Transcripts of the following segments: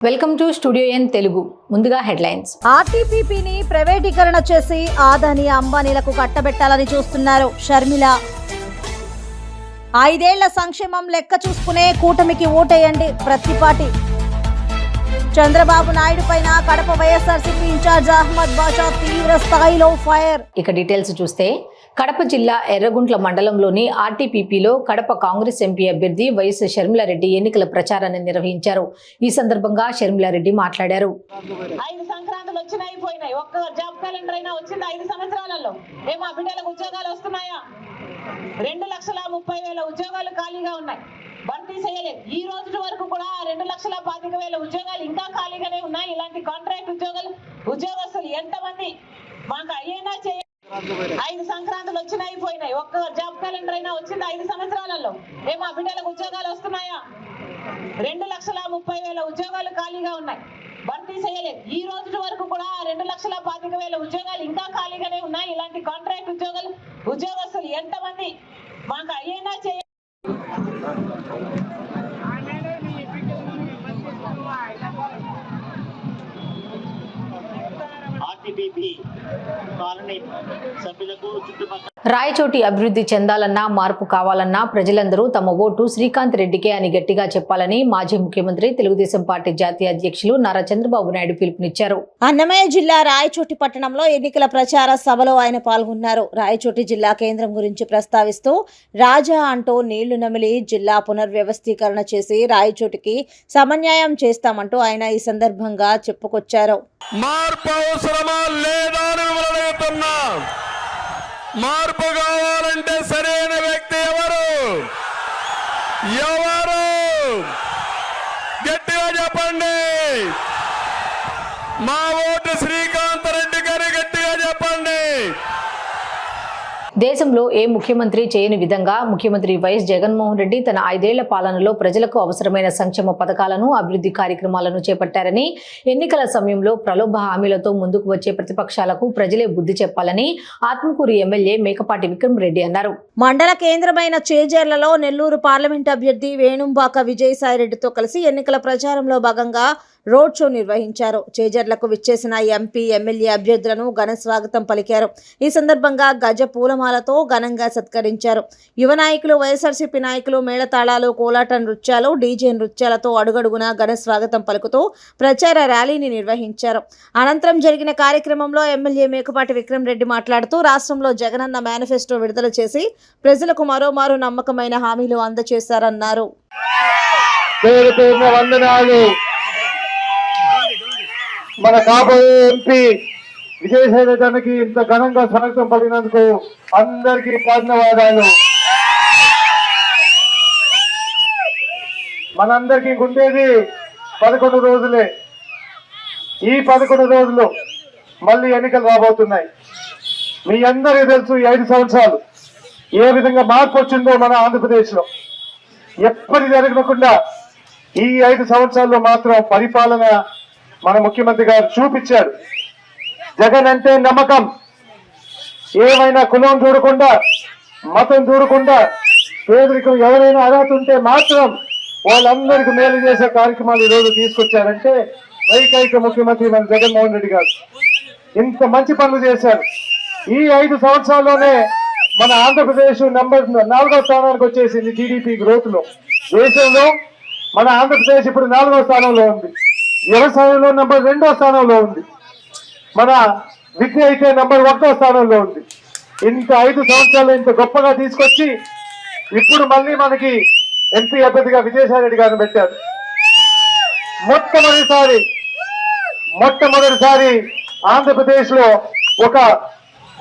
Welcome to studio N Telugu. ముందుగా headlines. ఆర్టీపీపీని ప్రైవేటీకరణ చేసి ఆదాని అంబానీలకు కట్టబెట్టాలని చూస్తున్నారు షర్మిల. 5 ఏళ్ల సంక్షేమం లెక్క చూసుకునే కూటమికి ఓటేయండి ప్రతిపాటి. చంద్రబాబు నాయుడు పైన కడప వైఎస్ఆర్సీపీ ఇన్ఛార్జ్ అహ్మద్ బాషా తీవ్ర స్థాయిలో ఫైర్. ఇక డీటెయిల్స్ చూస్తే కడప జిల్లా ఎర్రగుంట్ల మండలంలోని ఆర్టీపీపీలో కడప కాంగ్రెస్ ఎంపీ అభ్యర్థి వైఎస్ షర్మిలారెడ్డి ఎన్నికల ప్రచారాన్ని నిర్వహించారు. ఈ సందర్భంగా షర్మిలారెడ్డి మాట్లాడారు. 5 సంక్రాంతులు వచ్చినాయి పోయినాయి. ఒక్క జాబ్ క్యాలెండర్ అయినా వచ్చింది 5 సంవత్సరాలలో? ఏమో బిడ్డలకు ఉద్యోగాలు వస్తున్నాయా? 2,30,000 ఉద్యోగాలు ఖాళీగా ఉన్నాయి, భర్తీ చేయలేదు. ఈ రోజు వరకు కూడా 2,25,000 ఉద్యోగాలు ఇంకా ఖాళీగానే ఉన్నాయి. ఇలాంటి కాంట్రాక్ట్ ఉద్యోగస్తులు ఎంతమంది మాకు అయ్యేనా చేయ 5 సంక్రాంతులు వచ్చినాయి పోయినాయి. ఒక్క జాబ్ క్యాలెండర్ అయినా వచ్చింది 5 సంవత్సరాలలో? ఏమో బిడ్డలకు ఉద్యోగాలు వస్తున్నాయా? 2,30,000 ఉద్యోగాలు ఖాళీగా ఉన్నాయి, భర్తీ చేయలేదు. ఈ రోజు వరకు కూడా 2,25,000 ఉద్యోగాలు ఇంకా ఖాళీగానే ఉన్నాయి. ఇలాంటి కాంట్రాక్ట్ ఉద్యోగస్తులు ఎంతమంది మాకు అయ్యేనా చేయ రాయచోటి అభివృద్ధి చెందాలన్నా మార్పు కావాలన్నా ప్రజలందరూ తమ ఓటు శ్రీకాంత్ రెడ్డికే అని గట్టిగా చెప్పాలని మాజీ ముఖ్యమంత్రి తెలుగుదేశం పార్టీ జాతీయ అధ్యక్షులు నారా చంద్రబాబు నాయుడు పిలుపునిచ్చారు. అన్నమయ్య జిల్లా రాయచోటి పట్టణంలో ఎన్నికల ప్రచార సభలో ఆయన పాల్గొన్నారు. రాయచోటి జిల్లా కేంద్రం గురించి ప్రస్తావిస్తూ రాజా అంటూ నీళ్లు నమిలి జిల్లా పునర్వ్యవస్థీకరణ చేసి రాయచోటికి సమన్యాయం చేస్తామంటూ ఆయన ఈ సందర్భంగా చెప్పుకొచ్చారు. మార్పు అవసరమా లేదా అని అడుగుతున్నా. మార్పు కావాలంటే సరైన వ్యక్తి ఎవరు గట్టిగా చెప్పండి. మా ఓటు శ్రీకాంత్ రెడ్డి గారి గట్టిగా చెప్పండి. దేశంలో ఏ ముఖ్యమంత్రి చేయని విధంగా ముఖ్యమంత్రి వైఎస్ జగన్మోహన్ రెడ్డి తన 5 ఏళ్ల పాలనలో ప్రజలకు అవసరమైన సంక్షేమ పథకాలను అభివృద్ధి కార్యక్రమాలను చేపట్టారని, ఎన్నికల సమయంలో ప్రలోభ హామీలతో ముందుకు వచ్చే ప్రతిపక్షాలకు ప్రజలే బుద్ధి చెప్పాలని ఆత్మకూరు ఎమ్మెల్యే మేకపాటి విక్రమ్ రెడ్డి అన్నారు. మండల కేంద్రమైన చేజర్లలో నెల్లూరు పార్లమెంట్ అభ్యర్థి వేణుంబాక విజయసాయిరెడ్డితో కలిసి ఎన్నికల ప్రచారంలో భాగంగా రోడ్ షో నిర్వహించారు. చేజర్లకు విచ్చేసిన ఎంపీ, ఎమ్మెల్యే అభ్యర్థులను ఘన స్వాగతం పలికారు. ఈ సందర్భంగా గజ పూలమాలతో ఘనంగా సత్కరించారు. యువ నాయకులు, వైఎస్ఆర్సీపీ నాయకులు మేళతాళాలు, కోలాట నృత్యాలు, డీజే నృత్యాలతో అడుగడుగునా ఘన స్వాగతం పలుకుతూ ప్రచార ర్యాలీని నిర్వహించారు. అనంతరం జరిగిన కార్యక్రమంలో ఎమ్మెల్యే మేకపాటి విక్రమ్ రెడ్డి మాట్లాడుతూ రాష్ట్రంలో జగనన్న మేనిఫెస్టో విడుదల చేసి ప్రజలకు మరోమారు నమ్మకమైన హామీలు అందజేశారన్నారు. మన కాబోయే ఎంపీ విజయసాయి రెడ్డికి ఇంత ఘనంగా స్వాగతం పలికినందుకు అందరికీ ధన్యవాదాలు. మనందరికీ ఉండేది 11 రోజులే. ఈ 11 రోజులు మళ్ళీ ఎన్నికలు రాబోతున్నాయి. మీ అందరికీ తెలుసు ఈ 5 సంవత్సరాలు ఏ విధంగా మార్పు వచ్చిందో మన ఆంధ్రప్రదేశ్లో. ఎప్పటి జరగకుండా ఈ 5 సంవత్సరాల్లో మాత్రం పరిపాలన మన ముఖ్యమంత్రి గారు చూపించారు. జగన్ అంటే నమ్మకం. ఏమైనా కులం చూడకుండా, మతం చూడకుండా, పేదరికం ఎవరైనా అర్హత ఉంటే మాత్రం వాళ్ళందరికీ మేలు చేసే కార్యక్రమాలు ఈరోజు తీసుకొచ్చారంటే ఏకైక ముఖ్యమంత్రి మన జగన్మోహన్ రెడ్డి గారు ఇంత మంచి పనులు చేశారు. ఈ 5 సంవత్సరాల్లోనే మన ఆంధ్రప్రదేశ్ నంబర్ 4వ స్థానానికి వచ్చేసింది జీడిపి గ్రోత్ లో. దేశంలో మన ఆంధ్రప్రదేశ్ ఇప్పుడు 4వ స్థానంలో ఉంది. వ్యవసాయంలో నంబర్ 2వ స్థానంలో ఉంది. మన విద్య అయితే నంబర్ 1వ స్థానంలో ఉంది. ఇంత 5 సంవత్సరాలు ఇంత గొప్పగా తీసుకొచ్చి ఇప్పుడు మళ్ళీ మనకి ఎంపీ అభ్యర్థిగా విజయసాయి రెడ్డి గారిని పెట్టారు. మొట్టమొదటిసారి ఆంధ్రప్రదేశ్ లో ఒక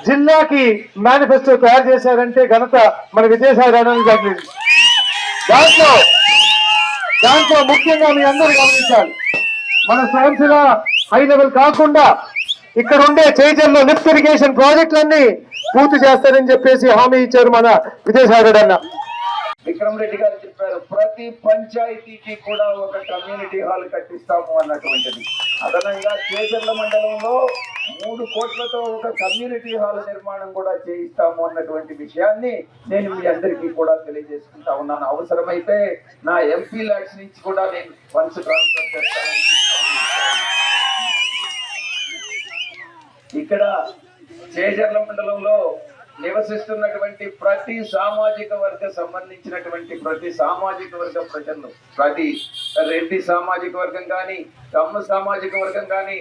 జిల్లాకి మేనిఫెస్టో తయారు చేశారంటే ఘనత మన విజయసాయి రెడ్డి జరిగింది. దాంట్లో ముఖ్యంగా మీ అందరూ గమనించాలి. మన స్వయంసేవ హై లెవెల్ కాకుండా ఇక్కడ ఉండే చేజర్లో లిఫ్ట్ ఇరిగేషన్ ప్రాజెక్టులన్నీ పూర్తి చేస్తారని చెప్పేసి హామీ ఇచ్చారు మన విజయసాయి రెడ్డి అన్న. విక్రమ్ రెడ్డి గారు చెప్పారు, ప్రతి పంచాయతీకి కూడా ఒక కమ్యూనిటీ హాల్ కట్టిస్తాము అన్నటువంటిది. అదనంగా చేజర్ల మండలంలో 3 కోట్లతో ఒక కమ్యూనిటీ హాల్ నిర్మాణం కూడా చేయిస్తాము అన్నటువంటి విషయాన్ని నేను మీ అందరికీ కూడా తెలియజేసుకుంటా ఉన్నాను. అవసరమైతే నా ఎంపీ ల్యాక్స్ నుంచి కూడా నేను ఫండ్స్ ట్రాన్స్ఫర్ చేస్తానని ఇక్కడ చేజర్ల మండలంలో నివసిస్తున్నటువంటి ప్రతి సామాజిక వర్గ సంబంధించినటువంటి ప్రతి సామాజిక వర్గ ప్రజలు, ప్రతి రెడ్డి సామాజిక వర్గం కానీ, కమ్మ సామాజిక వర్గం కానీ,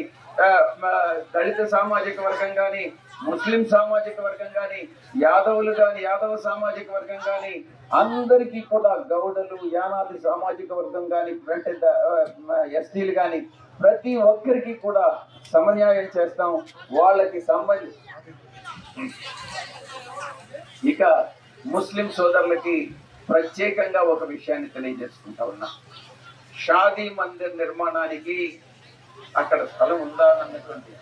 దళిత సామాజిక వర్గం కానీ, ముస్లిం సామాజిక వర్గం కానీ, యాదవులు కానీ, యాదవ సామాజిక వర్గం కానీ, అందరికీ కూడా గౌడలు, యానాది సామాజిక వర్గం కానీ, ఎస్టీలు కానీ ప్రతి ఒక్కరికి కూడా సమన్యాయం చేస్తాం. వాళ్ళకి ఇక ముస్లిం సోదరులకి ప్రత్యేకంగా ఒక విషయాన్ని తెలియజేసుకుంటా ఉన్నా. షాదీ మందిర్ నిర్మాణానికి అక్కడ స్థలం ఉందా అన్నటువంటి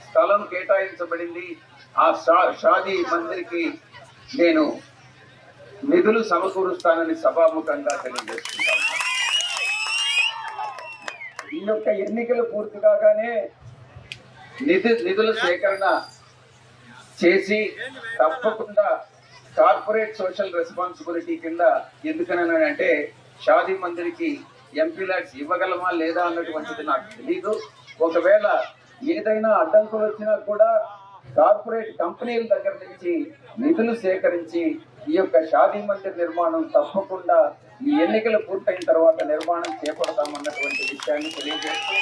స్థలం కేటాయించబడింది. ఆ షాదీ మందిర్కి నేను నిధులు సమకూరుస్తానని సభాముఖంగా తెలియజేసుకుంటా ఉన్నా. ఈ యొక్క ఎన్నికలు పూర్తి కాగానే నిధుల సేకరణ చేసి తప్పకుండా కార్పొరేట్ సోషల్ రెస్పాన్సిబిలిటీ కింద, ఎందుకనంటే షాదీ మందిర్కి ఎంపీ ల్యాడ్స్ ఇవ్వగలమా లేదా అన్నటువంటిది నాకు తెలీదు. ఒకవేళ ఏదైనా అడ్డంకులు వచ్చినా కూడా కార్పొరేట్ కంపెనీల దగ్గర నుంచి నిధులు సేకరించి ఈ యొక్క షాదీ మందిర్ నిర్మాణం తప్పకుండా ఈ ఎన్నికలు పూర్తయిన తర్వాత నిర్మాణం చేపడతామన్నటువంటి విషయాన్ని తెలియజేస్తూ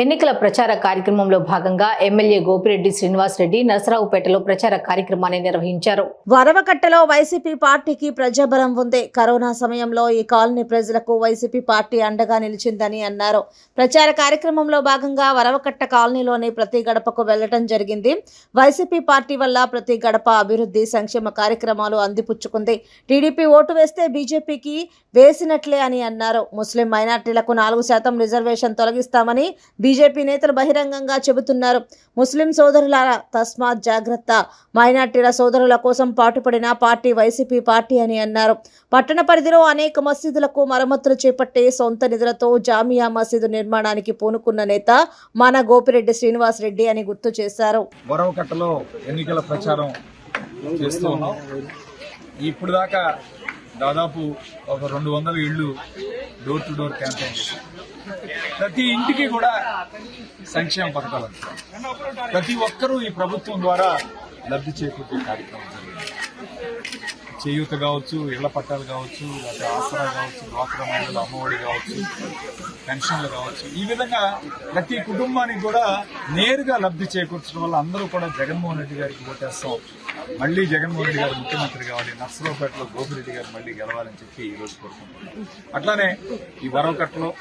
ఎన్నికల ప్రచార కార్యక్రమంలో భాగంగా ఎమ్మెల్యే గోపిరెడ్డి శ్రీనివాస్ రెడ్డి నరసరావుపేటలో ప్రచార కార్యక్రమాన్ని నిర్వహించారు. వరవకట్టలో వైసీపీ పార్టీకి ప్రజాబలం ఉంది. కరోనా సమయంలో ఈ కాలనీ ప్రజలకు వైసీపీ పార్టీ అండగా నిలిచిందని అన్నారు. ప్రచార కార్యక్రమంలో భాగంగా వరవకట్ట కాలనీలోని ప్రతి గడపకు వెళ్లడం జరిగింది. వైసీపీ పార్టీ వల్ల ప్రతి గడప అభివృద్ధి సంక్షేమ కార్యక్రమాలు అందిపుచ్చుకుంది. టీడీపీ ఓటు వేస్తే బీజేపీకి వేసినట్లే అని అన్నారు. ముస్లిం మైనార్టీలకు 4% రిజర్వేషన్ తొలగిస్తామని బీజేపీ నేతలు బహిరంగంగా చెబుతున్నారు. ముస్లిం సోదరులారా తస్మాత్ జాగ్రత్త. మైనార్టీల సోదరుల కోసం పాటుపడిన పార్టీ వైసీపీ పార్టీ అని అన్నారు. పట్టణ పరిధిలో అనేక మసీదులకు మరమ్మతులు చేపట్టే సొంత నిధులతో జామియా మసీదు నిర్మాణానికి పూనుకున్న నేత మన గోపిరెడ్డి శ్రీనివాస్ రెడ్డి అని గుర్తు చేశారు. వరవకట్టలో ఎన్నికల ప్రచారం చేస్తూ ఉన్నాం. ఇప్పుడు దాకా దాదాపు ఒక 200 ఇళ్లు డోర్ టు డోర్ క్యాంపెయిన్ చేశాం. ప్రతి ఇంటికి కూడా సంక్షేమ పథకాలు, ప్రతి ఒక్కరూ ఈ ప్రభుత్వం ద్వారా లబ్ధి చేకూర్చే కార్యక్రమం జరిగింది. చేయూత కావచ్చు, ఇళ్ల పట్టాలు కావచ్చు, లేకపోతే ఆసరా కావచ్చు, డ్వాక్రా మహిళలు అమ్మఒడి కావచ్చు, పెన్షన్లు కావచ్చు, ఈ విధంగా ప్రతి కుటుంబానికి కూడా నేరుగా లబ్ధి చేకూర్చడం వల్ల అందరూ కూడా జగన్మోహన్ రెడ్డి గారికి ఓటేస్తాం, మళ్లీ జగన్మోహన్ రెడ్డి గారు ముఖ్యమంత్రి కావాలి, నర్సరావుపేటలో గోపిరెడ్డి గారు మళ్లీ గెలవాలని చెప్పి ఈ రోజు కోరుకుంటున్నాం. అట్లానే ఈ వరవకట్టలో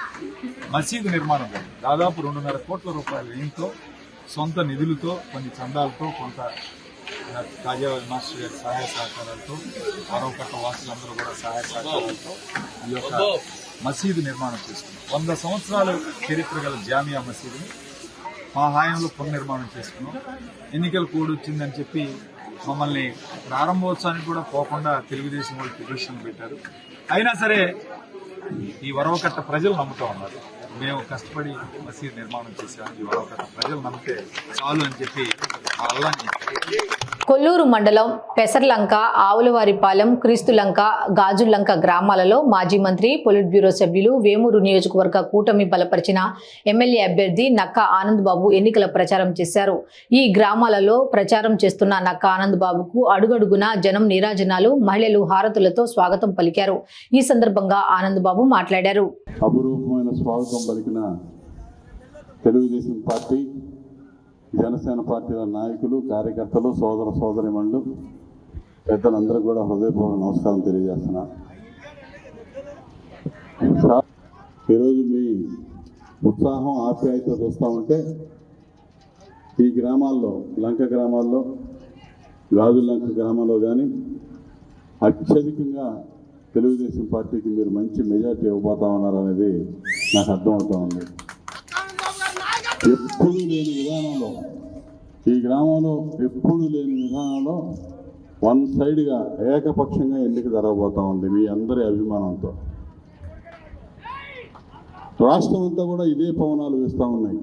మసీదు నిర్మాణం దాదాపు 2.5 కోట్ల రూపాయల వ్యయంతో, సొంత నిధులతో, కొన్ని చందాలతో, కొంత కాజావతి మాస్టర్ గారి సహాయ సహకారాలతో, వరవకట్ట వాసులందరూ కూడా సహాయ సహకారాలతో ఈ యొక్క మసీదు నిర్మాణం చేసుకున్నాం. 100 సంవత్సరాల చరిత్ర గల జామియా మసీదుని మా హాయంలో పునర్నిర్మాణం చేసుకున్నాం. ఎన్నికల కోడ్ వచ్చిందని చెప్పి మమ్మల్ని ప్రారంభోత్సవానికి కూడా పోకుండా తెలుగుదేశం వాళ్ళు పిటిషన్ పెట్టారు. అయినా సరే ఈ వరవకట్ట ప్రజలు నమ్ముతా ఉన్నారు. మేము కష్టపడి మసీదు నిర్మాణం చేసామని ఈ వరవకట్ట ప్రజలు నమ్మితే చాలు అని చెప్పి కొల్లూరు మండలం పెసర్లంక, ఆవులవారిపాలెం, క్రీస్తులంక, గాజుల్లంక గ్రామాలలో మాజీ మంత్రి, పొలిట్ బ్యూరో సభ్యులు, వేమూరు నియోజకవర్గ కూటమి బలపరిచిన ఎమ్మెల్యే అభ్యర్థి నక్కా ఆనంద్ బాబు ఎన్నికల ప్రచారం చేశారు. ఈ గ్రామాలలో ప్రచారం చేస్తున్న నక్కా ఆనంద్ బాబుకు అడుగడుగునా జనం నీరాజనాలు, మహిళలు హారతులతో స్వాగతం పలికారు. ఈ సందర్భంగా ఆనంద్ బాబు మాట్లాడారు. అపురూపమైన స్వాగతం పలికిన తెలుగుదేశం పార్టీ, జనసేన పార్టీల నాయకులు, కార్యకర్తలు, సోదర సోదరిమణులు, పెద్దలందరూ కూడా హృదయపూర్వక నమస్కారం తెలియజేస్తున్నా. ఈరోజు మీ ఉత్సాహం, ఆప్యాయత చూస్తూ ఉంటే ఈ గ్రామాల్లో, లంక గ్రామాల్లో, గాజులంక గ్రామంలో కానీ అత్యధికంగా తెలుగుదేశం పార్టీకి మీరు మంచి మెజార్టీ ఇవ్వబోతా ఉన్నారు అనేది నాకు అర్థమవుతా ఉంది. ఎప్పుడూ లేని విధానంలో, ఈ గ్రామంలో ఎప్పుడూ లేని విధానంలో వన్ సైడ్గా ఏకపక్షంగా ఎన్నిక జరగబోతా ఉంది మీ అందరి అభిమానంతో. రాష్ట్రం అంతా కూడా ఇదే పవనాలు వేస్తూ ఉన్నాయి.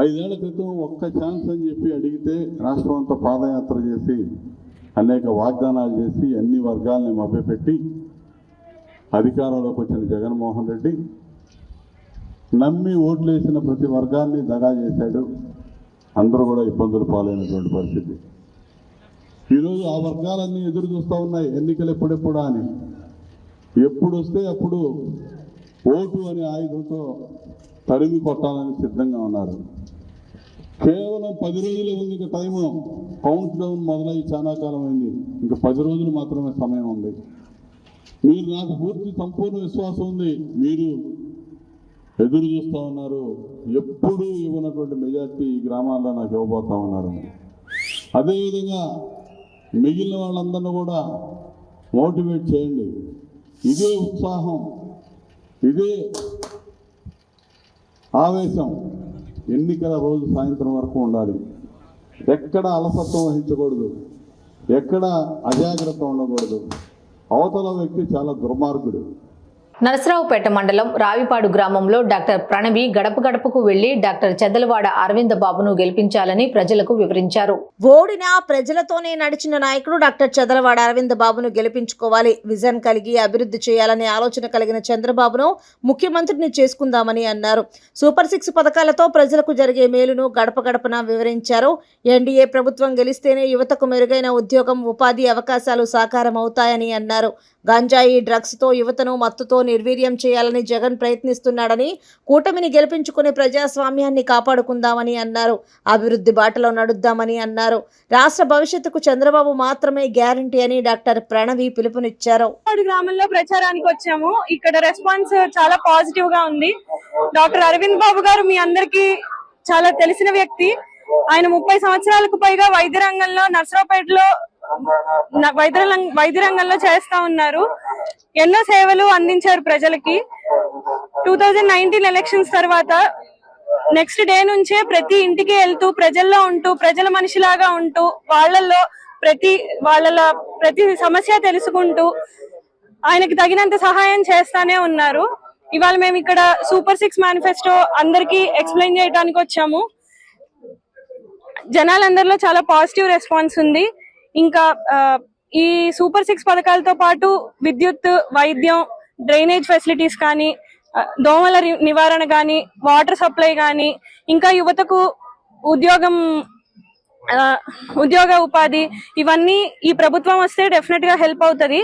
5 ఏళ్ల క్రితం ఒక్క ఛాన్స్ అని చెప్పి అడిగితే రాష్ట్రం అంతా పాదయాత్ర చేసి అనేక వాగ్దానాలు చేసి అన్ని వర్గాలని మభ్యపెట్టి అధికారంలోకి వచ్చిన జగన్మోహన్ రెడ్డి నమ్మి ఓట్లు వేసిన ప్రతి వర్గాన్ని దగా చేశాడు. అందరూ కూడా ఇబ్బందులు పాలైనటువంటి పరిస్థితి. ఈరోజు ఆ వర్గాలన్నీ ఎదురు చూస్తూ ఉన్నాయి ఎన్నికలు ఎప్పుడెప్పుడా అని. ఎప్పుడు వస్తే అప్పుడు ఓటు అనే ఆయుధంతో తరిమి కొట్టాలని సిద్ధంగా ఉన్నారు. కేవలం 10 రోజులే ఉంది ఇంకా టైము. కౌంట్ డౌన్ మొదలై చాలా కాలం అయింది. ఇంకా 10 రోజులు మాత్రమే సమయం ఉంది. మీరు నాకు సంపూర్ణ విశ్వాసం ఉంది. మీరు ఎదురు చూస్తూ ఉన్నారు. ఎప్పుడు ఇవ్వనటువంటి మెజార్టీ ఈ గ్రామాల్లో నాకు ఇవ్వబోతా ఉన్నారు. అదేవిధంగా మిగిలిన వాళ్ళందరినీ కూడా మోటివేట్ చేయండి. ఇదే ఉత్సాహం, ఇదే ఆవేశం ఎన్నికల రోజు సాయంత్రం వరకు ఉండాలి. ఎక్కడ అలసత్వం వహించకూడదు, ఎక్కడ అజాగ్రత్త ఉండకూడదు. అవతల వ్యక్తి చాలా దుర్మార్గుడు. నరసరావుపేట మండలం రావిపాడు గ్రామంలో డాక్టర్ ప్రణవి గడప గడపకు వెళ్లి డాక్టర్ చెద్దలవాడ అరవింద బాబును గెలిపించాలని ప్రజలకు వివరించారు. ఓడినా ప్రజలతోనే నడిచిన నాయకుడు డాక్టర్ చెదలవాడ అరవింద బాబును గెలిపించుకోవాలి. విజన్ కలిగి అభివృద్ధి చేయాలనే ఆలోచన కలిగిన చంద్రబాబును ముఖ్యమంత్రిని చేసుకుందామని అన్నారు. సూపర్ 6 పథకాలతో ప్రజలకు జరిగే మేలును గడప గడపన వివరించారు. ఎన్డీఏ ప్రభుత్వం గెలిస్తేనే యువతకు మెరుగైన ఉద్యోగం, ఉపాధి అవకాశాలు సాకారం అవుతాయని అన్నారు. గంజాయి, డ్రగ్స్ తో యువతను మత్తుతో నిర్వీర్యం చేయాలని జగన్ ప్రయత్నిస్తున్నాడని, కూటమిని గెలిపించుకుని ప్రజాస్వామ్యాన్ని కాపాడుకుందామని అన్నారు. అభివృద్ధి బాటలో నడుద్దామని అన్నారు. రాష్ట్ర భవిష్యత్తుకు చంద్రబాబు మాత్రమే గ్యారంటీ అని డాక్టర్ ప్రణవి పిలుపునిచ్చారు. గ్రామంలో ప్రచారానికి వచ్చాము. ఇక్కడ రెస్పాన్స్ చాలా పాజిటివ్ గా ఉంది. డాక్టర్ అరవింద్ బాబు గారు మీ అందరికీ చాలా తెలిసిన వ్యక్తి. ఆయన 30 సంవత్సరాలకు పైగా వైద్య రంగంలో నర్సరావుపేటలో వైద్య రంగంలో చేస్తా ఉన్నారు. ఎన్నో సేవలు అందించారు ప్రజలకి. 2019 ఎలక్షన్స్ తర్వాత నెక్స్ట్ డే నుంచే ప్రతి ఇంటికి వెళ్తూ ప్రజల్లో ఉంటూ ప్రజల మనిషిలాగా ఉంటూ వాళ్ళ ప్రతి సమస్య తెలుసుకుంటూ ఆయనకి తగినంత సహాయం చేస్తానే ఉన్నారు. ఇవాళ మేము ఇక్కడ సూపర్ 6 మేనిఫెస్టో అందరికీ ఎక్స్ప్లెయిన్ చేయడానికి వచ్చాము. జనాలందరిలో చాలా పాజిటివ్ రెస్పాన్స్ ఉంది. ఇంకా ఈ సూపర్ 6 పథకాలతో పాటు విద్యుత్, వైద్యం, డ్రైనేజ్ ఫెసిలిటీస్ కానీ, దోమల నివారణ కానీ, వాటర్ సప్లై కానీ, ఇంకా యువతకు ఉద్యోగ ఉపాధి, ఇవన్నీ ఈ ప్రభుత్వం వస్తే డెఫినెట్ గా హెల్ప్ అవుతుంది.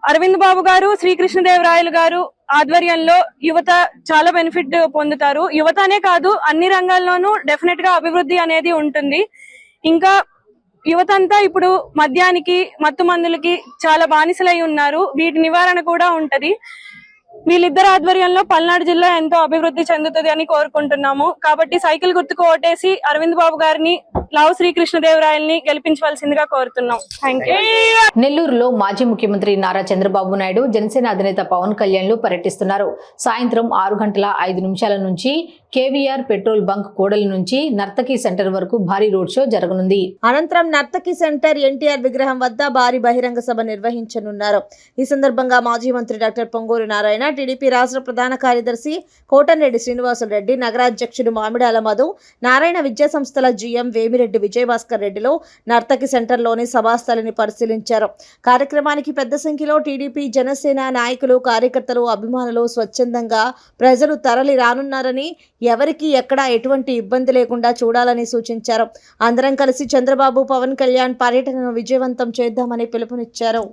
అరవింద్ బాబు గారు, శ్రీకృష్ణదేవరాయలు గారు ఆధ్వర్యంలో యువత చాలా బెనిఫిట్ పొందుతారు. యువత అనే కాదు, అన్ని రంగాల్లోనూ డెఫినెట్ గా అభివృద్ధి అనేది ఉంటుంది. ఇంకా యువత అంతా ఇప్పుడు మద్యానికి, మత్తు మందులకి చాలా బానిసలై ఉన్నారు. వీటి నివారణ కూడా ఉంటది. వీళ్ళిద్దరు ఆధ్వర్యంలో పల్నాడు జిల్లా ఎంతో అభివృద్ధి చెందుతుంది అని కోరుకుంటున్నాము. కాబట్టి సైకిల్ గుర్తుకు ఓటేసి అరవింద్ బాబు గారిని, లావు శ్రీకృష్ణదేవరాయల్ని గెలిపించవలసిందిగా కోరుతున్నాం. Thank you. నెల్లూరులో మాజీ ముఖ్యమంత్రి నారా చంద్రబాబు నాయుడు, జనసేన అధినేత పవన్ కళ్యాణ్లు పర్యటిస్తున్నారు. సాయంత్రం 6:05 నుంచి కేవీఆర్ పెట్రోల్ బంక్ కూడలి నుంచి నర్తకి సెంటర్ వరకు భారీ రోడ్ షో జరగనుంది. అనంతరం నర్తకి సెంటర్ ఎన్టీఆర్ విగ్రహం వద్ద భారీ బహిరంగ సభ నిర్వహించనున్నారు. ఈ సందర్భంగా మాజీ మంత్రి డాక్టర్ పొంగూరు నారాయణ, టీడీపీ రాష్ట్ర ప్రధాన కార్యదర్శి కోటంరెడ్డి శ్రీనివాసులరెడ్డి, నగరాధ్యక్షుడు మామిడాల మధు, నారాయణ విద్యా సంస్థల జీఎం వేమిరెడ్డి విజయభాస్కర్ రెడ్డిలో నర్తకి సెంటర్లోని సభాస్థలిని పరిశీలించారు. కార్యక్రమానికి పెద్ద సంఖ్యలో టీడీపీ, జనసేన నాయకులు, కార్యకర్తలు, అభిమానులు స్వచ్ఛందంగా ప్రజలు తరలి రానున్నారని, ఎవరికి ఎక్కడ ఎటువంటి ఇబ్బంది లేకుండా చూడాలని సూచించారు. అందరం కలిసి చంద్రబాబు, పవన్ కళ్యాణ్ పర్యటనను విజయవంతం చేద్దామని పిలుపునిచ్చారు.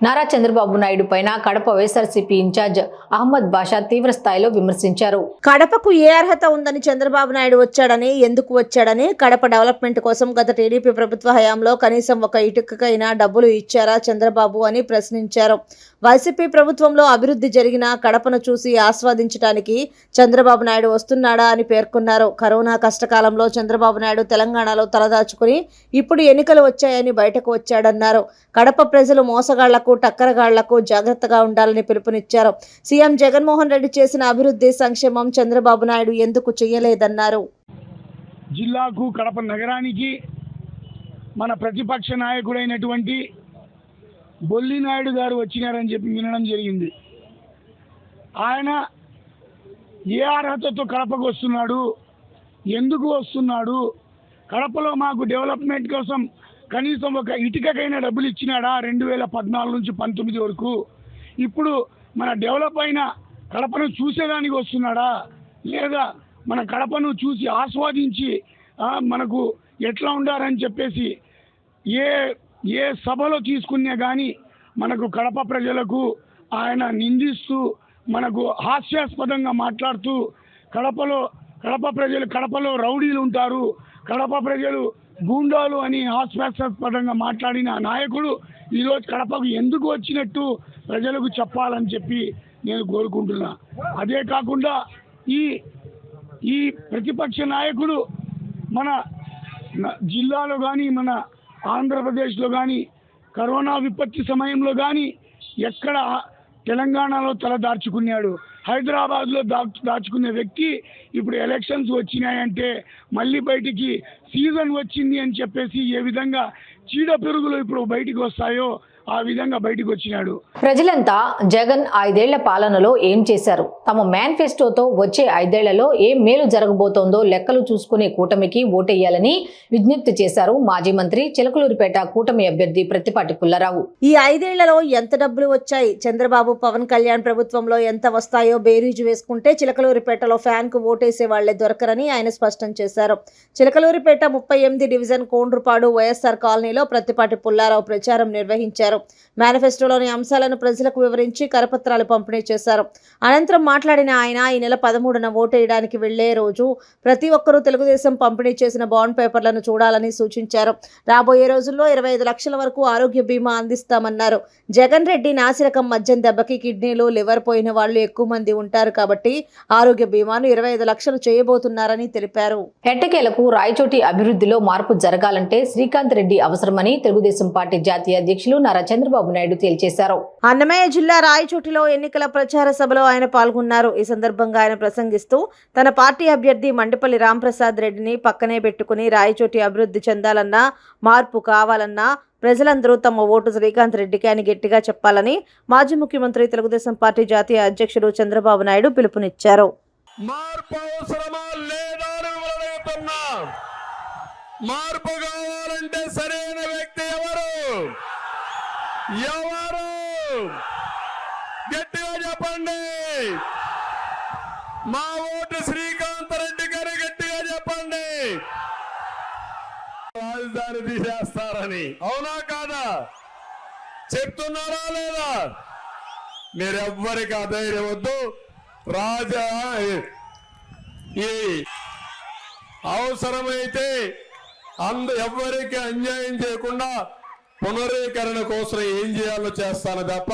నారా చంద్రబాబు నాయుడు పైన కడప వైఎస్ఆర్సీపీ ఇన్ఛార్జ్ అహ్మద్ బాషా తీవ్ర స్థాయిలో విమర్శించారు. కడపకు ఏ అర్హత ఉందని చంద్రబాబు నాయుడు వచ్చాడని, ఎందుకు వచ్చాడని, కడప డెవలప్మెంట్ కోసం గత టీడీపీ ప్రభుత్వ హయాంలో కనీసం ఒక ఇటుకకైనా డబ్బులు ఇచ్చారా చంద్రబాబు అని ప్రశ్నించారు. వైసీపీ ప్రభుత్వంలో అభివృద్ధి జరిగిన కడపను చూసి ఆస్వాదించడానికి చంద్రబాబు నాయుడు వస్తున్నాడా అని పేర్కొన్నారు. కరోనా కష్టకాలంలో చంద్రబాబు నాయుడు తెలంగాణలో తలదాచుకుని ఇప్పుడు ఎన్నికలు వచ్చాయని బయటకు వచ్చాడన్నారు. కడప ప్రజలు మోసగాళ్లకు, టక్కరగాళ్లకు జాగ్రత్తగా ఉండాలని పిలుపునిచ్చారు. సీఎం జగన్మోహన్ రెడ్డి చేసిన అభివృద్ధి, సంక్షేమం చంద్రబాబు నాయుడు ఎందుకు చేయలేదన్నారు. జిల్లాకు, కడప నగరానికి మన ప్రతిపక్ష నాయకుడైనటువంటి బొల్లి నాయుడు గారు వచ్చినారని చెప్పి వినడం జరిగింది. ఆయన ఏ అర్హతతో కడపకు వస్తున్నాడు, ఎందుకు వస్తున్నాడు, కడపలో మాకు డెవలప్మెంట్ కోసం కనీసం ఒక ఇటుకకైనా డబ్బులు ఇచ్చినాడా 2014 నుంచి 19 వరకు, ఇప్పుడు మన డెవలప్ అయిన కడపను చూసేదానికి వస్తున్నాడా, లేదా మన కడపను చూసి ఆస్వాదించి మనకు ఎట్లా ఉండారని చెప్పేసి ఏ సభలో తీసుకున్నా కానీ మనకు కడప ప్రజలకు ఆయన నిందిస్తూ, మనకు హాస్యాస్పదంగా మాట్లాడుతూ, కడపలో రౌడీలు ఉంటారు, కడప ప్రజలు గూండాలు అని హాస్యాస్పదంగా మాట్లాడిన నాయకుడు ఈరోజు కడపకు ఎందుకు వచ్చినట్టు ప్రజలకు చెప్పాలని చెప్పి నేను కోరుకుంటున్నా. అదే కాకుండా ఈ ప్రతిపక్ష నాయకుడు మన జిల్లాలో కానీ, మన ఆంధ్రప్రదేశ్లో కానీ, కరోనా విపత్తి సమయంలో కానీ ఎక్కడ తెలంగాణలో తలదార్చుకున్నాడు. హైదరాబాద్లో దాచుకునే వ్యక్తి ఇప్పుడు ఎలక్షన్స్ వచ్చినాయంటే మళ్ళీ బయటికి సీజన్ వచ్చింది అని చెప్పేసి ఏ విధంగా చీడ పెరుగులు ఇప్పుడు బయటికి వస్తాయో ఆ విధంగా బయటికి వచ్చినాడు. ప్రజలంతా జగన్ 5 ఏళ్ల పాలనలో ఏం చేశారు, తమ మేనిఫెస్టోతో వచ్చే 5 ఏళ్లలో ఏం మేలు జరగబోతోందో లెక్కలు చూసుకునే కూటమికి ఓటేయాలని విజ్ఞప్తి చేశారు మాజీ మంత్రి చిలకలూరిపేట కూటమి అభ్యర్థి ప్రత్తిపాటి పుల్లారావు. ఈ 5 ఏళ్లలో ఎంత డబ్బులు వచ్చాయి, చంద్రబాబు, పవన్ కళ్యాణ్ ప్రభుత్వంలో ఎంత వస్తాయో బేరీజు వేసుకుంటే చిలకలూరిపేటలో ఫ్యాన్ కు ఓటేసే వాళ్లే దొరకరని ఆయన స్పష్టం చేశారు. చిలకలూరిపేట 38 డివిజన్ కోండ్రుపాడు వైఎస్ఆర్ కాలనీలో ప్రత్తిపాటి పుల్లారావు ప్రచారం నిర్వహించారు. మేనిఫెస్టోలోని అంశాలను ప్రజలకు వివరించి కరపత్రాలు పంపిణీ చేశారు. అనంతరం మాట్లాడిన ఆయన ఈ నెల 13న ఓటేయడానికి వెళ్లే రోజు ప్రతి ఒక్కరూ తెలుగుదేశం పంపిణీ చేసిన బాండ్ పేపర్లను చూడాలని సూచించారు. రాబోయే రోజుల్లో 25 లక్షల వరకు ఆరోగ్య బీమా అందిస్తామన్నారు. జగన్ రెడ్డి నాసిరకం మద్యం దెబ్బకి కిడ్నీలు, లివర్ పోయిన వాళ్ళు ఎక్కువ మంది ఉంటారు కాబట్టి ఆరోగ్య బీమాను 25 లక్షలు చేయబోతున్నారని తెలిపారు. ఎట్టకేలకు రాయచోటి అభివృద్ధిలో మార్పు జరగాలంటే శ్రీకాంత్ రెడ్డి అవసరమని తెలుగుదేశం పార్టీ జాతీయ అధ్యక్షులు నారా చంద్రబాబు నాయుడు తేల్చేశారు. అన్నమయ్య జిల్లా రాయచోటిలో ఎన్నికల ప్రచార సభలో ఆయన పాల్గొన్నారు. ఈ సందర్భంగా ఆయన ప్రసంగిస్తూ తన పార్టీ అభ్యర్థి మండిపల్లి రాంప్రసాద్ రెడ్డిని పక్కనే పెట్టుకుని రాయచోటి అభివృద్ధి చెందాలన్నా, మార్పు కావాలన్నా ప్రజలందరూ తమ ఓటు శ్రీకాంత్ రెడ్డికి అని గట్టిగా చెప్పాలని మాజీ ముఖ్యమంత్రి తెలుగుదేశం పార్టీ జాతీయ అధ్యక్షుడు చంద్రబాబు నాయుడు పిలుపునిచ్చారు. మార్పు అవసరమా లేదా అని అడుగుతున్నా. మార్పు కావాలంటే సరైన వ్యక్తి ఎవరు గట్టిగా చెప్పండి. మా ఓటు శ్రీకాంత్ రెడ్డి గారు, గట్టిగా చెప్పండి. రాజధాని తీసేస్తారని అవునా కాదా చెప్తున్నారా లేదా? మీరెవ్వరికి అధైర్యం వద్దు. ఈ అవసరమైతే ఎవ్వరికి అన్యాయం చేయకుండా పునరీకరణ కోసం ఏం చేయాలో చేస్తాను తప్ప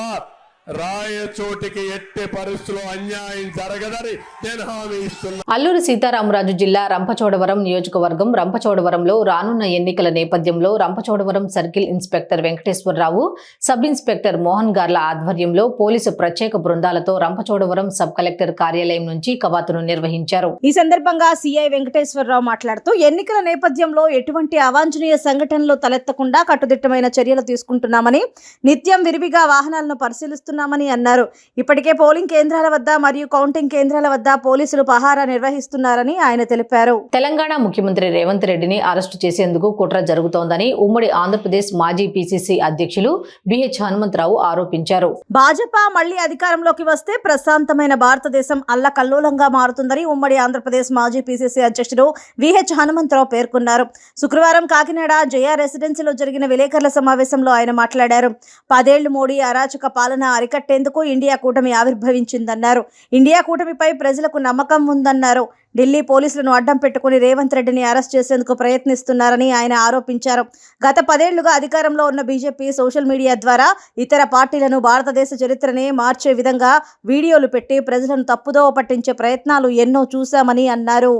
రాయచోటికి ఎట్టి పరిస్థితుల్లో అన్యాయం జరగదని నేను హామీ ఇస్తున్నా. అల్లూరి సీతారామరాజు జిల్లా రంపచోడవరం నియోజకవర్గం రంపచోడవరంలో రానున్న ఎన్నికల నేపథ్యంలో Rampachodavaram circle inspector Venkateswararao, sub inspector Mohan గార్ల ఆధ్వర్యంలో పోలీసు ప్రత్యేక బృందాలతో రంపచోడవరం సబ్ కలెక్టర్ కార్యాలయం నుంచి కవాతును నిర్వహించారు. ఈ సందర్భంగా సిఐ వెంకటేశ్వరరావు మాట్లాడుతూ ఎన్నికల నేపథ్యంలో ఎటువంటి అవాంఛనీయ సంఘటనలు తలెత్తకుండా కట్టుదిట్టమైన చర్యలు తీసుకుంటున్నామని, నిత్యం విరివిగా వాహనాలను పరిశీలిస్తున్న చేస్తున్నామని అన్నారు. ఇప్పటికే పోలింగ్ కేంద్రాల వద్ద మరియు కౌంటింగ్ కేంద్రాల వద్ద పోలీసులు పహారా నిర్వహిస్తున్నారని ఆయన తెలిపారు. తెలంగాణ ముఖ్యమంత్రి రేవంత్ రెడ్డిని అరెస్టు చేసేందుకు కుట్ర జరుగుతోందని ఉమ్మడి ఆంధ్రప్రదేశ్ మాజీ పిసిసి అధ్యక్షులు బిహెచ్ హనుమంతరావు ఆరోపించారు. భాజపా మళ్లీ అధికారంలోకి వస్తే ప్రశాంతమైన భారతదేశం అల్లకల్లోలంగా మారుతుందని ఉమ్మడి ఆంధ్రప్రదేశ్ మాజీ పిసిసి అధ్యక్షుడు విహెచ్ హనుమంతరావు పేర్కొన్నారు. శుక్రవారం కాకినాడ జయ రెసిడెన్సీలో జరిగిన విలేకరుల సమావేశంలో ఆయన మాట్లాడారు. 10 ఏళ్లు మోడీ అరాచక పాలన అరికట్టేందుకు ఇండియా కూటమి ఆవిర్భవించిందన్నారు. ఇండియా కూటమిపై ప్రజలకు నమ్మకం ఉందన్నారు. ఢిల్లీ పోలీసులను అడ్డం పెట్టుకుని రేవంత్ రెడ్డిని అరెస్ట్ చేసేందుకు ప్రయత్నిస్తున్నారని ఆయన ఆరోపించారు. గత 10 ఏళ్లుగా అధికారంలో ఉన్న బీజేపీ సోషల్ మీడియా ద్వారా ఇతర పార్టీలను భారతదేశ చరిత్రనే మార్చే విధంగా వీడియోలు పెట్టి ప్రజలను తప్పుదోవ పట్టించే ప్రయత్నాలు ఎన్నో చూశామని అన్నారు.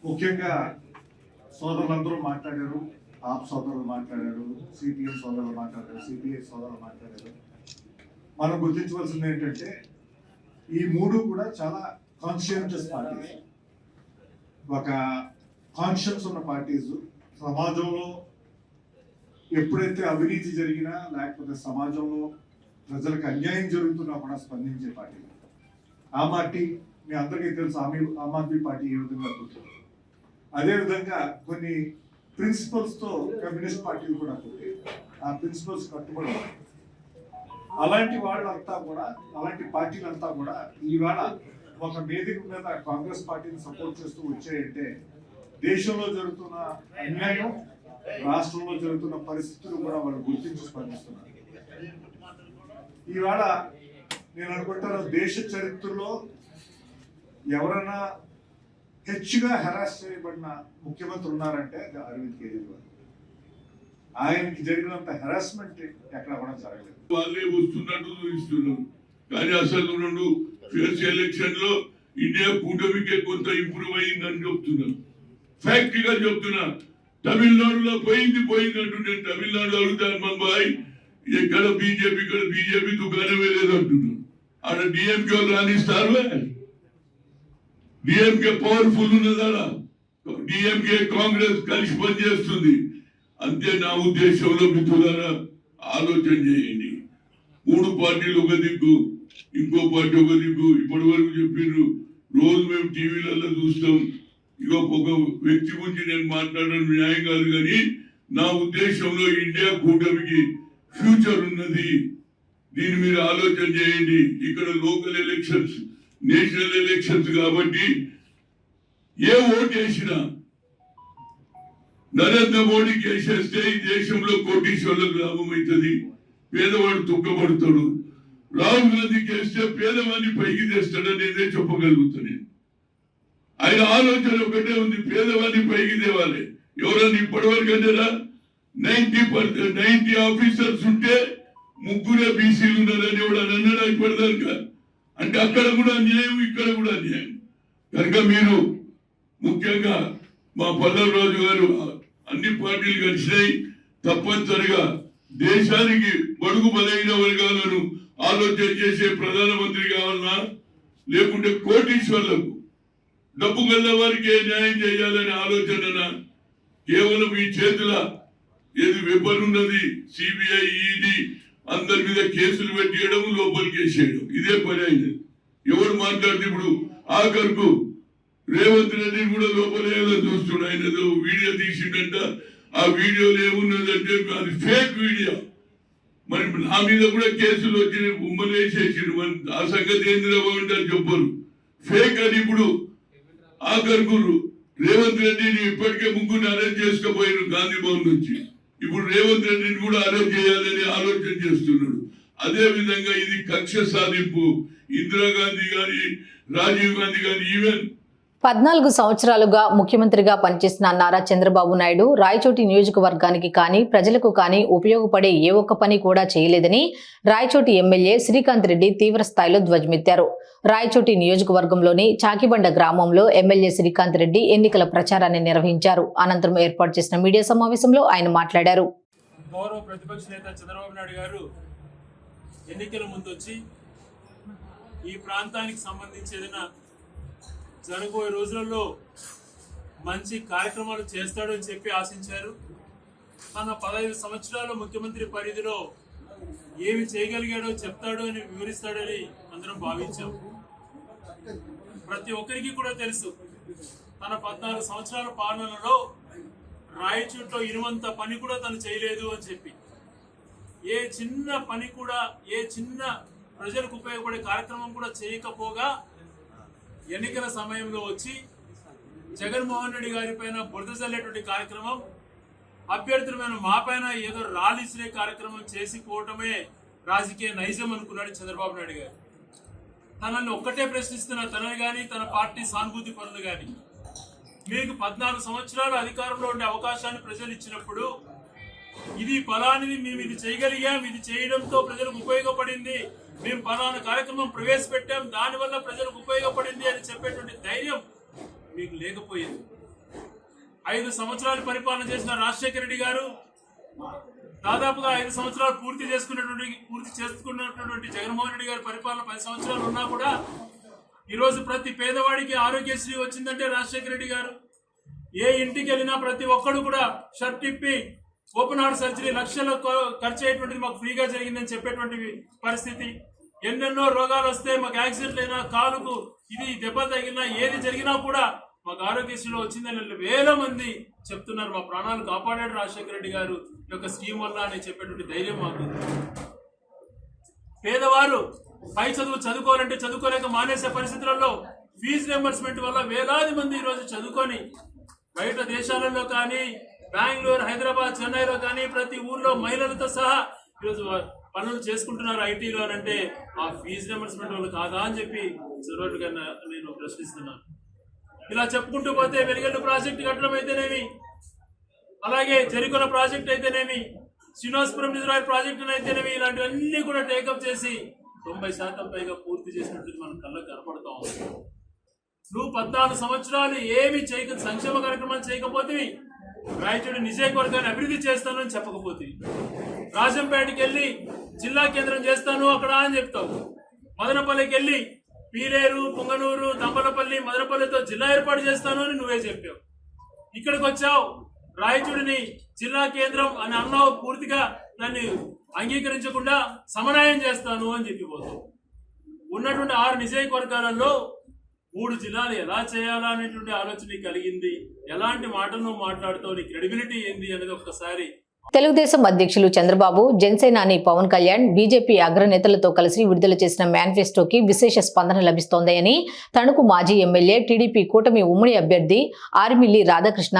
ముఖ్యంగా సోదరులందరూ మాట్లాడారు. ఆప్ సోదరులు మాట్లాడారు, సిపిఎం సోదరులు మాట్లాడారు, సిపిఐ సోదరులు మాట్లాడారు. మనం గుర్తించవలసింది ఏంటంటే ఈ మూడు కూడా చాలా కాన్షియస్ పార్టీస్, ఒక కాన్షియన్స్ ఉన్న పార్టీస్. సమాజంలో ఎప్పుడైతే అవినీతి జరిగినా లేకపోతే సమాజంలో ప్రజలకు అన్యాయం జరుగుతున్నా కూడా స్పందించే పార్టీ. ఆ పార్టీ మీ అందరికీ తెలుసు, ఆమ్ ఆద్మీ పార్టీ ఏ విధంగా పుట్టింది. అదేవిధంగా కొన్ని ప్రిన్సిపల్స్తో కమ్యూనిస్ట్ పార్టీలు కూడా పుట్టి ఆ ప్రిన్సిపల్స్ కట్టుబడి ఉన్నాయి. అలాంటి వాళ్ళంతా కూడా, అలాంటి పార్టీలంతా కూడా ఈవేళ ఒక వేదిక మీద కాంగ్రెస్ పార్టీని సపోర్ట్ చేస్తూ వచ్చాయంటే దేశంలో జరుగుతున్న అన్యాయం, రాష్ట్రంలో జరుగుతున్న పరిస్థితులు కూడా వాళ్ళు గుర్తించి స్పందిస్తున్నారు. ఈవేళ నేను అనుకుంటాను, దేశ చరిత్రలో ఎవరైనా హెచ్చుగా హెరాస్ చేయబడిన ముఖ్యమంత్రి ఉన్నారంటే అరవింద్ కేజ్రీవాల్. ఆయనకి జరిగినంత హెరాస్మెంట్ ఎక్కడ కూడా జరగలేదు. వాళ్ళే వస్తున్నట్టు చూపిస్తున్నారు. కానీ అసలు 2 ఫేస్ ఎలక్షన్ లో ఇండియా కూటమికే కొంత ఇంప్రూవ్ అయిందని చెప్తున్నారు. ఫ్యాక్ట్ గా చెప్తున్నా. తమిళనాడులో పోయింది అంటూ నేను తమిళనాడు అడుగుతాను, ముంబాయి ఎక్కడ బీజేపీ, ఇక్కడ బీజేపీ దుకాణమే లేదంటున్నాను. ఆడ డిఎంకే వాళ్ళు రాణిస్తారు. డిఎంకే పవర్ఫుల్ ఉన్నదా? డిఎంకే కాంగ్రెస్ కలిసి పనిచేస్తుంది. అంతే నా ఉద్దేశంలో మిత్రులారా ఆలోచన చేయండి. 3 పార్టీలు ఒక దిక్కు, ఇంకో పార్టీ ఒక దిక్కు. ఇప్పటి వరకు చెప్పిండ్రు, రోజు మేము టీవీలలో చూస్తాం. ఇక ఒక వ్యక్తి గురించి నేను మాట్లాడడం న్యాయం కాదు, కానీ నా ఉద్దేశంలో ఇండియా కూటమికి ఫ్యూచర్ ఉన్నది. దీన్ని మీరు ఆలోచన చేయండి. ఇక్కడ లోకల్ ఎలక్షన్స్, నేషనల్ ఎలక్షన్స్ కాబట్టి ఏ ఓటు వేసినా నరేంద్ర మోడీకి వేసేస్తే ఈ దేశంలో కోటీశ్వర్లకు లాభం అవుతుంది, పేదవాడు తుక్కబడతాడు. రాహుల్ గాంధీకి వేస్తే పేదవాడిని పైకి తెస్తాడని నేనే చెప్పగలుగుతాను. ఆయన ఆలోచన ఒకటే ఉంది, పేదవాడిని పైకి తేవాలి. ఎవరన్నా ఇప్పటివరకు అంటారా? 90 ఆఫీసర్స్ ఉంటే 3 బీసీలు ఉన్నారని ఎవడు అన్నాడా ఇప్పటిదాకా? అంటే అక్కడ కూడా అన్యాయం, ఇక్కడ కూడా అన్యాయం. కనుక మీరు ముఖ్యంగా మా పల్లవరాజు గారు అన్ని పార్టీలు కలిసినాయి. తప్పనిసరిగా దేశానికి బడుగు బలైన వర్గాలను ఆలోచన చేసే ప్రధానమంత్రి కావాలన్నా, లేకుంటే కోటీశ్వర్లకు డబ్బు గల్ల వారికి న్యాయం చేయాలనే ఆలోచన కేవలం ఈ చేతుల ఏది వెపన్ ఉన్నది, సిబిఐ, ఈడీ అందరి మీద కేసులు పెట్టేయడం, లోపలికి వేసేయడం, ఇదే పని అయింది. ఎవరు మాట్లాడితే ఇప్పుడు ఆఖరుకు రేవంత్ రెడ్డిని కూడా లోపలేదని చూస్తున్నాడు. ఆయన ఏదో వీడియో తీసిండంట. ఆ వీడియోలో ఏమున్నదంటే అది ఫేక్ వీడియో. మరి నా మీద కూడా కేసులు వచ్చి ఉమ్మలు వేసేసిండు. మరి ఆ సంగతి ఏందిరా బాగుంటారు చెప్పరు. ఫేక్ అని ఇప్పుడు ఆఖరుకు రేవంత్ రెడ్డిని ఇప్పటికే 3 అరెస్ట్ చేసుకుపోయారు గాంధీ భవన్ నుంచి. ఇప్పుడు రేవంత్ రెడ్డిని కూడా అరెస్ట్ చేయాలని ఆలోచన చేస్తున్నాడు. అదే విధంగా ఇది కక్ష సాధింపు. ఇందిరాగాంధీ గాని, రాజీవ్ గాంధీ గాని, ఈవెన్ 14 సంవత్సరాలుగా ముఖ్యమంత్రిగా పనిచేసిన నారా చంద్రబాబు నాయుడు రాయచోటి నియోజకవర్గానికి కానీ ప్రజలకు కానీ ఉపయోగపడే ఏ ఒక్క పని కూడా చేయలేదని రాయచోటి ఎమ్మెల్యే శ్రీకాంత్ రెడ్డి తీవ్ర స్థాయిలో ధ్వజమెత్తారు. రాయచోటి నియోజకవర్గంలోని చాకిబండ గ్రామంలో ఎమ్మెల్యే శ్రీకాంత్ రెడ్డి ఎన్నికల ప్రచారాన్ని నిర్వహించారు. అనంతరం ఏర్పాటు చేసిన మీడియా సమావేశంలో ఆయన మాట్లాడారు. గౌరవ ప్రతిపక్ష నేత చంద్రబాబు నాయుడు గారు ఎన్నికల ముందు వచ్చి ఈ ప్రాంతానికి సంబంధించి ఏదైనా జరగబోయే రోజులలో మంచి కార్యక్రమాలు చేస్తాడని చెప్పి ఆశించారు. మన 15 సంవత్సరాల ముఖ్యమంత్రి పరిధిలో ఏమి చేయగలిగాడో చెప్తాడు అని వివరిస్తాడని అందరం భావించాం. ప్రతి ఒక్కరికి కూడా తెలుసు తన 14 సంవత్సరాల పాలనలో రాయచూట్లో ఇనువంత పని కూడా తను చేయలేదు అని చెప్పి, ఏ చిన్న పని కూడా, ఏ చిన్న ప్రజలకు ఉపయోగపడే కార్యక్రమం కూడా చేయకపోగా ఎన్నికల సమయంలో వచ్చి జగన్మోహన్ రెడ్డి గారి పైన బురద చల్లేటువంటి కార్యక్రమం, అభ్యర్థులమైన మా పైన ఏదో రాలిసినే కార్యక్రమం చేసి పోవటమే రాజకీయ నైజం అనుకున్నాడు చంద్రబాబు నాయుడు గారు. తనని ఒక్కటే ప్రశ్నిస్తున్న తనని కానీ తన పార్టీ సానుభూతి పనులు కానీ, మీకు 14 సంవత్సరాలు అధికారంలో ఉండే అవకాశాన్ని ప్రజలు ఇచ్చినప్పుడు ఇది ఫలానిది, మేము ఇది చేయగలిగాం, ఇది చేయడంతో ప్రజలకు ఉపయోగపడింది, మేము ఫలానా కార్యక్రమం ప్రవేశపెట్టాం, దానివల్ల ప్రజలకు ఉపయోగపడింది అని చెప్పేటువంటి ధైర్యం మీకు లేకపోయింది. 5 సంవత్సరాలు పరిపాలన చేసిన రాజశేఖర రెడ్డి గారు దాదాపుగా 5 సంవత్సరాలు పూర్తి చేసుకున్నటువంటి జగన్మోహన్ రెడ్డి గారి పరిపాలన 10 సంవత్సరాలు ఉన్నా కూడా ఈరోజు ప్రతి పేదవాడికి ఆరోగ్యశ్రీ వచ్చిందంటే రాజశేఖర రెడ్డి గారు. ఏ ఇంటికి వెళ్ళినా ప్రతి ఒక్కడు కూడా షర్ట్ ఇప్పి ఓపెన్ హార్ట్ సర్జరీ లక్షల్లో ఖర్చు అయ్యేటువంటిది మాకు ఫ్రీగా జరిగిందని చెప్పేటువంటి పరిస్థితి. ఎన్నెన్నో రోగాలు వస్తే మాకు యాక్సిడెంట్ అయినా, కాలుకు ఇది దెబ్బ తగిలినా, ఏది జరిగినా కూడా మాకు ఆరోగ్యశ్రీలో వచ్చిందని వేల మంది చెప్తున్నారు. మా ప్రాణాలు కాపాడాడు రాజశేఖర రెడ్డి గారు యొక్క స్కీమ్ వల్ల అని చెప్పేటువంటి ధైర్యం మాకు. పేదవారు పై చదువు చదువుకోవాలంటే చదువుకోలేక మానేసే పరిస్థితులలో ఫీజు రియంబర్స్మెంట్ వల్ల వేలాది మంది ఈరోజు చదువుకొని బయట దేశాలలో కానీ, బెంగళూరు, హైదరాబాద్, చెన్నైలో కానీ ప్రతి ఊర్లో మహిళలతో సహా ఈరోజు పనులు చేసుకుంటున్నారు ఐటీలో. అంటే ఆ ఫీజు రియంబర్స్మెంట్ వల్ల కాదా అని చెప్పి చదవట్టుగా నేను ప్రశ్నిస్తున్నాను. ఇలా చెప్పుకుంటూ పోతే వెలిగల్లు ప్రాజెక్టు కట్టడం అయితేనేమి, అలాగే జరికొన ప్రాజెక్ట్ అయితేనేమి, శ్రీనివాసపురం రిజర్వాయర్ ప్రాజెక్టు అయితేనేమి, ఇలాంటివన్నీ కూడా టేకప్ చేసి 90% పైగా పూర్తి చేసినట్టు మన కళ్ళకు కనపడతా ఉంది. నువ్వు 14 సంవత్సరాలు ఏమి సంక్షేమ కార్యక్రమాలు చేయకపోతే, రాయచూడి నియోజకవర్గాన్ని అభివృద్ధి చేస్తాను అని చెప్పకపోతే, రాజంపేటకి వెళ్ళి జిల్లా కేంద్రం చేస్తాను అక్కడ అని చెప్తావు, మదనపల్లికి వెళ్ళి పీలేరు, పొంగనూరు, తంబలపల్లి, మదనపల్లితో జిల్లా ఏర్పాటు చేస్తాను అని నువ్వే చెప్పావు. ఇక్కడికి వచ్చావు, రాయచూడిని జిల్లా కేంద్రం అని అన్నావు, పూర్తిగా దాన్ని అంగీకరించకుండా సమన్వయం చేస్తాను అని చెప్పిపోతావు. ఉన్నటువంటి 6 నియోజకవర్గాలలో 3 జిల్లాలు ఎలా చేయాలా అనేటువంటి ఆలోచన కలిగింది. ఎలాంటి మాటలు మాట్లాడుతావు, నీ క్రెడిబిలిటీ ఏంది అనేది ఒక్కసారి. తెలుగుదేశం అధ్యక్షులు చంద్రబాబు, జనసేనాని పవన్ కళ్యాణ్, బీజేపీ అగ్రనేతలతో కలిసి విడుదల చేసిన మేనిఫెస్టోకి విశేష స్పందన లభిస్తోందని తణుకు మాజీ ఎమ్మెల్యే, టీడీపీ కూటమి ఉమ్మడి అభ్యర్థి ఆర్మిల్లి రాధాకృష్ణ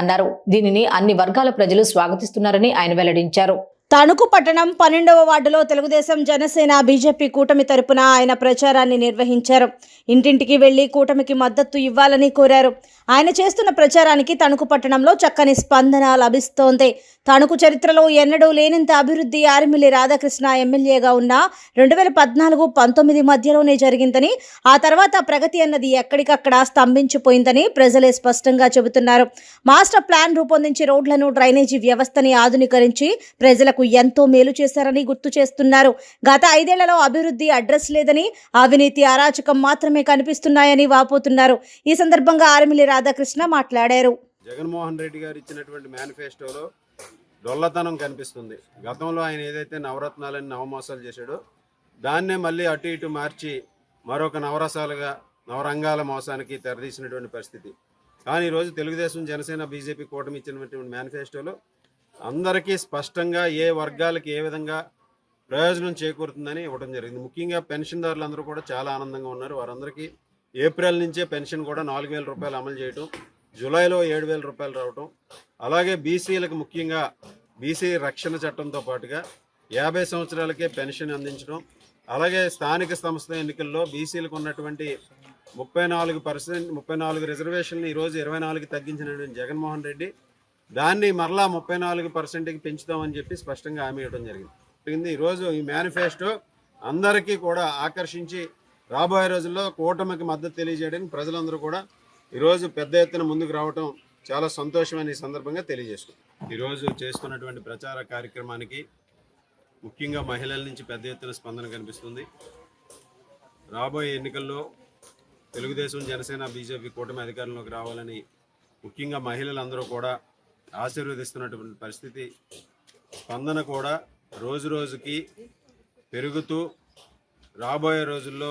అన్నారు. దీనిని అన్ని వర్గాల ప్రజలు స్వాగతిస్తున్నారని ఆయన వెల్లడించారు. తణుకు పట్టణం 12వ వార్డులో తెలుగుదేశం, జనసేన, బీజేపీ కూటమి తరపున ఆయన ప్రచారాన్ని నిర్వహించారు. ఇంటింటికి వెళ్లి కూటమికి మద్దతు ఇవ్వాలని కోరారు. ఆయన చేస్తున్న ప్రచారానికి తణుకు పట్టణంలో చక్కని స్పందన లభిస్తోంది. తణుకు చరిత్రలో ఎన్నడూ లేనంత అభివృద్ధి ఆర్మిల్లి రాధాకృష్ణ ఎమ్మెల్యేగా ఉన్న 2014-19 మధ్యలోనే జరిగిందని, ఆ తర్వాత ప్రగతి అన్నది ఎక్కడికక్కడ స్తంభించిపోయిందని ప్రజలే స్పష్టంగా చెబుతున్నారు. మాస్టర్ ప్లాన్ రూపొందించి రోడ్లను, డ్రైనేజీ వ్యవస్థని ఆధునీకరించి ప్రజలకు ఎంతో మేలు చేశారని గుర్తు చేస్తున్నారు. గత 5 ఏళ్లలో అభివృద్ధి అడ్రస్ లేదని, అవినీతి, అరాచకం మాత్రమే కనిపిస్తున్నాయని వాపోతున్నారు. ఈ సందర్భంగా ఆర్మిల్లి రాధాకృష్ణ మాట్లాడారు. జగన్మోహన్ రెడ్డి గారు ఇచ్చినటువంటి మేనిఫెస్టోలో డొల్లతనం కనిపిస్తుంది. గతంలో ఆయన ఏదైతే నవరత్నాలని నవమోసాలు చేశాడో దాన్నే మళ్ళీ అటు ఇటు మార్చి మరొక నవరంగాల మోసానికి తెరదీసినటువంటి పరిస్థితి. కానీ ఈరోజు తెలుగుదేశం, జనసేన, బీజేపీ కూటమి ఇచ్చినటువంటి మేనిఫెస్టోలో అందరికీ స్పష్టంగా ఏ వర్గాలకి ఏ విధంగా ప్రయోజనం చేకూరుతుందని ఇవ్వడం జరిగింది. ముఖ్యంగా పెన్షన్దారులందరూ కూడా చాలా ఆనందంగా ఉన్నారు. వారందరికీ ఏప్రిల్ నుంచే పెన్షన్ కూడా 4,000 రూపాయలు అమలు చేయటం, జూలైలో 7,000 రూపాయలు రావటం, అలాగే బీసీలకు ముఖ్యంగా బీసీ రక్షణ చట్టంతో పాటుగా 50 సంవత్సరాలకే పెన్షన్ అందించడం, అలాగే స్థానిక సంస్థ ఎన్నికల్లో బీసీలకు ఉన్నటువంటి 34% రిజర్వేషన్లు ఈరోజు 24కి తగ్గించినటువంటి జగన్మోహన్ రెడ్డి దాన్ని మరలా 34%కి పెంచుతామని చెప్పి స్పష్టంగా హామీ ఇవ్వడం జరిగింది. ఈరోజు ఈ మేనిఫెస్టో అందరికీ కూడా ఆకర్షించి రాబోయే రోజుల్లో కూటమికి మద్దతు తెలియజేయడానికి ప్రజలందరూ కూడా ఈరోజు పెద్ద ఎత్తున ముందుకు రావటం చాలా సంతోషమైన ఈ సందర్భంగా తెలియజేసుకుంటాం. ఈరోజు చేస్తున్నటువంటి ప్రచార కార్యక్రమానికి ముఖ్యంగా మహిళల నుంచి పెద్ద ఎత్తున స్పందన కనిపిస్తుంది. రాబోయే ఎన్నికల్లో తెలుగుదేశం, జనసేన, బీజేపీ కూటమి అధికారంలోకి రావాలని ముఖ్యంగా మహిళలందరూ కూడా ఆశీర్వదిస్తున్నటువంటి పరిస్థితి. స్పందన కూడా రోజు రోజుకి పెరుగుతూ రాబోయే రోజుల్లో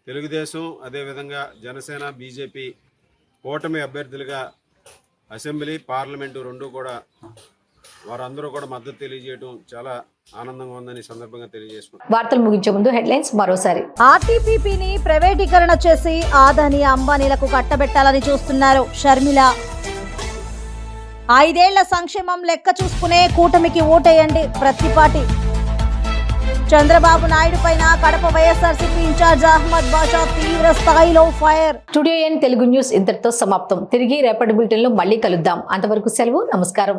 తెలుగుదేశం అదేవిధంగా జనసేన బీజేపీ కూటమి అభ్యర్థులుగా అసెంబ్లీ పార్లమెంటు రెండు కూడా వారందరూ కూడా మద్దతు తెలియజేయడం చాలా ఆనందంగా ఉందని సందర్భంగా తెలియజేసుకుంటున్నాను. వార్తలు ముగించే ముందు హెడ్లైన్స్ మరోసారి. ఆర్టీపీపీని ప్రైవేటీకరణ చేసి ఆదాని అంబానీలకు కట్టబెట్టాలని చూస్తున్నారు షర్మిల. 5 ఏళ్ల సంక్షేమం లెక్క చూసుకునే కూటమికి ఓటేయండి ప్రతిపాటి. చంద్రబాబు నాయుడు పైన కడప వైఎస్ఆర్సీపీ ఇన్ఛార్జ్ అహ్మద్ బాషా తీవ్ర స్థాయిలో fire. Studio N Telugu news ఇంతటితో సమాప్తం. తిరిగి రేపటి బులెటిన్లో మళ్ళీ కలుద్దాం. అంతవరకు సెలవు. నమస్కారం.